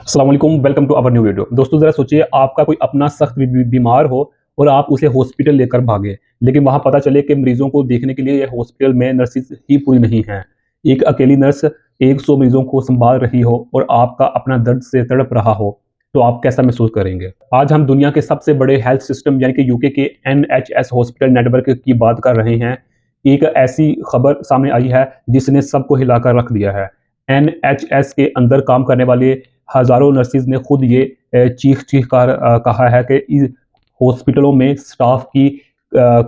अस्सलाम वालेकुम, welcome to our new video. दोस्तों ज़रा सोचिए, आपका कोई अपना सख्त बीमार हो और आप उसे हॉस्पिटल लेकर भागे, लेकिन वहाँ पता चले कि मरीजों को देखने के लिए हॉस्पिटल में नर्सेज ही पूरी नहीं हैं। एक अकेली नर्स 100 मरीजों को संभाल रही हो और आपका अपना दर्द से तड़प रहा हो, तो आप कैसा महसूस करेंगे? आज हम दुनिया के सबसे बड़े हेल्थ सिस्टम यानी कि यूके के NHS हॉस्पिटल नेटवर्क की बात कर रहे हैं। एक ऐसी खबर सामने आई है जिसने सबको हिलाकर रख दिया है। NHS के अंदर काम करने वाले हज़ारों नर्सेज ने खुद ये चीख-चीख कर कहा है कि इस हॉस्पिटलों में स्टाफ की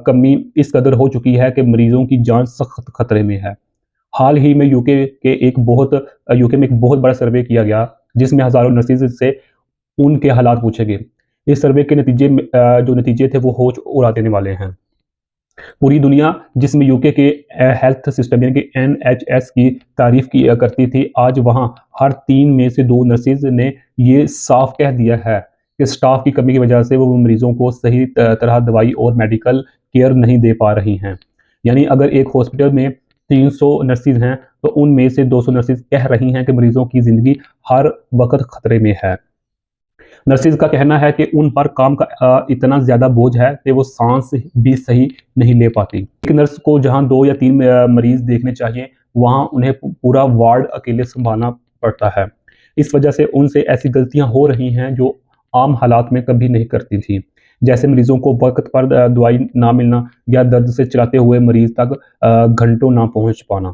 कमी इस कदर हो चुकी है कि मरीज़ों की जान सख्त खतरे में है। हाल ही में यूके में एक बहुत बड़ा सर्वे किया गया, जिसमें हज़ारों नर्सेज से उनके हालात पूछे गए। इस सर्वे के जो नतीजे थे वो होश उड़ा देने वाले हैं। पूरी दुनिया जिसमें यूके के हेल्थ सिस्टम यानी कि NHS की तारीफ किया करती थी, आज वहाँ हर 3 में से 2 नर्सेज ने ये साफ कह दिया है कि स्टाफ की कमी की वजह से वो मरीजों को सही तरह दवाई और मेडिकल केयर नहीं दे पा रही हैं। यानी अगर एक हॉस्पिटल में 300 नर्सेज हैं, तो उनमें से 200 नर्सेज कह रही हैं कि मरीजों की ज़िंदगी हर वक्त खतरे में है। नर्सेज का कहना है कि उन पर काम का इतना ज़्यादा बोझ है कि वो सांस भी सही नहीं ले पाती। एक नर्स को जहां 2 या 3 मरीज देखने चाहिए, वहां उन्हें पूरा वार्ड अकेले संभालना पड़ता है। इस वजह से उनसे ऐसी गलतियां हो रही हैं जो आम हालात में कभी नहीं करती थी, जैसे मरीजों को वक्त पर दवाई ना मिलना या दर्द से चलाते हुए मरीज तक घंटों ना पहुंच पाना।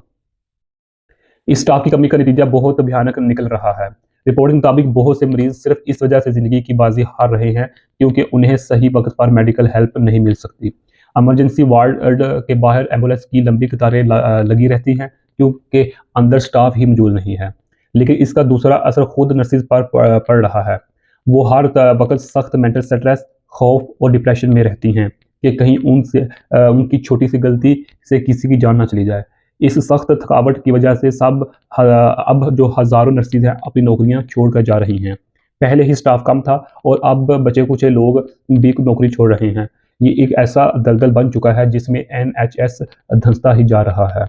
इस स्टाफ की कमी का नतीजा बहुत भयानक निकल रहा है। रिपोर्ट के मुताबिक बहुत से मरीज सिर्फ इस वजह से ज़िंदगी की बाजी हार रहे हैं क्योंकि उन्हें सही वक्त पर मेडिकल हेल्प नहीं मिल सकती। इमरजेंसी वार्ड के बाहर एम्बुलेंस की लंबी कतारें लगी रहती हैं क्योंकि अंदर स्टाफ ही मौजूद नहीं है। लेकिन इसका दूसरा असर खुद नर्सिस पर पड़ रहा है। वो हर वक्त सख्त मेंटल स्ट्रेस, खौफ और डिप्रेशन में रहती हैं कि कहीं उनकी छोटी सी गलती से किसी की जान ना चली जाए। इस सख्त थकावट की वजह से अब जो हज़ारों नर्सेज हैं अपनी नौकरियां छोड़कर जा रही हैं। पहले ही स्टाफ कम था और अब बचे कुछ लोग भी नौकरी छोड़ रहे हैं। ये एक ऐसा दलदल बन चुका है जिसमें NHS धंसता ही जा रहा है।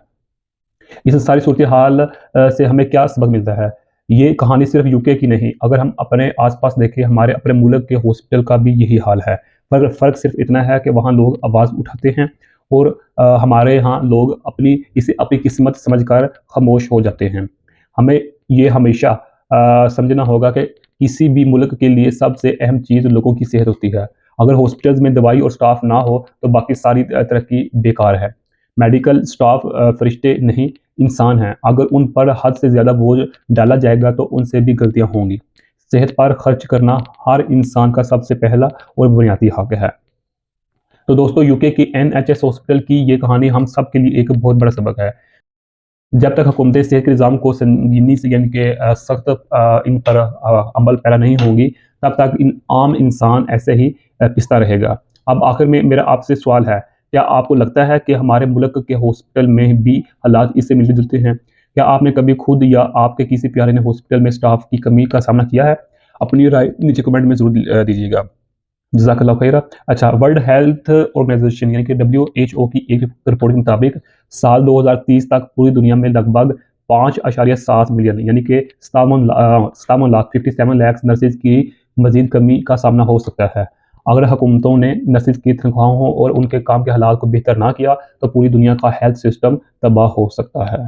इस सारी सूरत हाल से हमें क्या सबक मिलता है? ये कहानी सिर्फ यूके की नहीं, अगर हम अपने आसपास देखें, हमारे अपने मुल्क के हॉस्पिटल का भी यही हाल है। पर फ़र्क सिर्फ इतना है कि वहाँ लोग आवाज़ उठाते हैं और हमारे यहाँ लोग इसे अपनी किस्मत समझकर खामोश हो जाते हैं। हमें ये हमेशा समझना होगा कि किसी भी मुल्क के लिए सबसे अहम चीज़ लोगों की सेहत होती है। अगर हॉस्पिटल्स में दवाई और स्टाफ ना हो तो बाकी सारी तरक्की बेकार है। मेडिकल स्टाफ फरिश्ते नहीं, इंसान हैं। अगर उन पर हद से ज़्यादा बोझ डाला जाएगा तो उनसे भी गलतियाँ होंगी। सेहत पर खर्च करना हर इंसान का सबसे पहला और बुनियादी हक है। तो दोस्तों, यूके की NHS हॉस्पिटल की ये कहानी हम सब के लिए एक बहुत बड़ा सबक है। जब तक हुकूमतें सेहत के निज़ाम को संगीनी से यानी कि सख्त इन पर अमल पैरा नहीं होंगी, तब तक आम इंसान ऐसे ही पिसता रहेगा। अब आखिर में मेरा आपसे सवाल है, क्या आपको लगता है कि हमारे मुल्क के हॉस्पिटल में भी हालात इससे मिलते जुलते हैं? क्या आपने कभी खुद या आपके किसी प्यारे ने हॉस्पिटल में स्टाफ की कमी का सामना किया है? अपनी राय नीचे कमेंट में ज़रूर दीजिएगा। जज़ाकल्लाह खैरा। अच्छा, वर्ल्ड हेल्थ ऑर्गेनाइजेशन यानी कि WHO की एक रिपोर्ट के मुताबिक साल 2030 तक पूरी दुनिया में लगभग 5.7 मिलियन यानी कि 57 लाख 57 लाख नर्सेज की मजीद कमी का सामना हो सकता है। अगर हुकूमतों ने नर्सेज की तनख्वाहों और उनके काम के हालात को बेहतर ना किया तो पूरी दुनिया का हेल्थ सिस्टम तबाह हो सकता है।